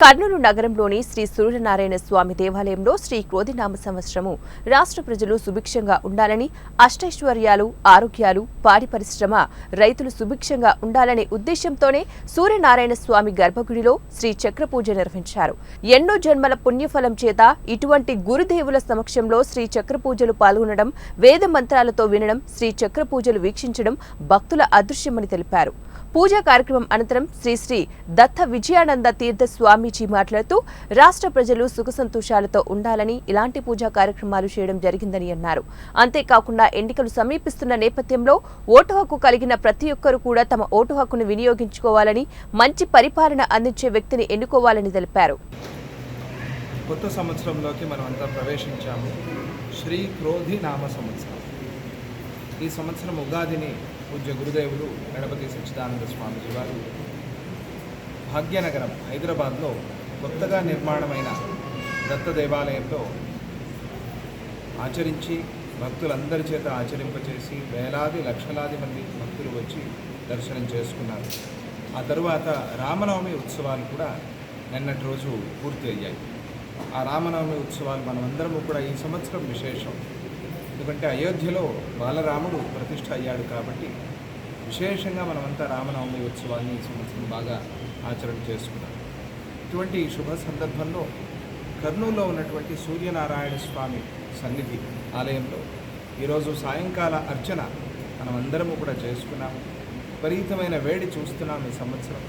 కర్నూలు నగరంలోని శ్రీ సూర్యనారాయణ స్వామి దేవాలయంలో శ్రీ క్రోధినామ సంవత్సరము రాష్ట్ర ప్రజలు సుభిక్షంగా ఉండాలని, అష్టైశ్వర్యాలు, ఆరోగ్యాలు, పాడి పరిశ్రమ, రైతులు సుభిక్షంగా ఉండాలనే ఉద్దేశంతోనే సూర్యనారాయణ స్వామి గర్భగుడిలో శ్రీ చక్ర పూజ నిర్వహించారు. ఎన్నో జన్మల పుణ్యఫలం చేత ఇటువంటి గురుదేవుల సమక్షంలో శ్రీ చక్ర పూజలు పాల్గొనడం, వేద మంత్రాలతో వినడం, శ్రీ చక్ర పూజలు వీక్షించడం భక్తుల అదృశ్యమని తెలిపారు. పూజా కార్యక్రమం అనంతరం శ్రీ దత్త విజయానంద తీర్థ స్వామీజీ మాట్లాడుతూ రాష్ట్ర ప్రజలు సుఖ సంతోషాలతో ఉండాలని ఇలాంటి పూజా కార్యక్రమాలు చేయడం జరిగిందని అన్నారు. అంతేకాకుండా ఎన్నికలు సమీపిస్తున్న నేపథ్యంలో ఓటు హక్కు కలిగిన ప్రతి ఒక్కరూ కూడా తమ ఓటు హక్కును వినియోగించుకోవాలని, మంచి పరిపాలన అందించే వ్యక్తిని ఎన్నుకోవాలని తెలిపారు. కొత్త సంవత్సరంలోకి మనమంతా ప్రవేశించాము. శ్రీ క్రోధి నామ సంవత్సరం. ఈ సంవత్సరం ఉగాదిని పూజ్య గురుదేవులు గణపతి సచ్చిదానంద స్వామీజీ వారు భాగ్యనగరం హైదరాబాద్లో కొత్తగా నిర్మాణమైన దత్త దేవాలయంలో ఆచరించి భక్తులందరి చేత ఆచరింపచేసి వేలాది లక్షలాది మంది భక్తులు వచ్చి దర్శనం చేసుకున్నారు. ఆ తరువాత రామనవమి ఉత్సవాలు కూడా నిన్నటి రోజు పూర్తి అయ్యాయి. ఆ రామనవమి ఉత్సవాలు మనమందరము కూడా ఈ సంవత్సరం విశేషం. ఎందుకంటే అయోధ్యలో బాలరాముడు ప్రతిష్ఠ అయ్యాడు కాబట్టి విశేషంగా మనమంతా రామనవమి ఉత్సవాన్ని ఈ సంవత్సరం బాగా ఆచరణ చేసుకున్నాం. ఇటువంటి శుభ సందర్భంలో కర్నూలులో ఉన్నటువంటి సూర్యనారాయణ స్వామి సన్నిధి ఆలయంలో ఈరోజు సాయంకాల అర్చన మనమందరము కూడా చేసుకున్నాము. విపరీతమైన వేడి చూస్తున్నాం ఈ సంవత్సరం.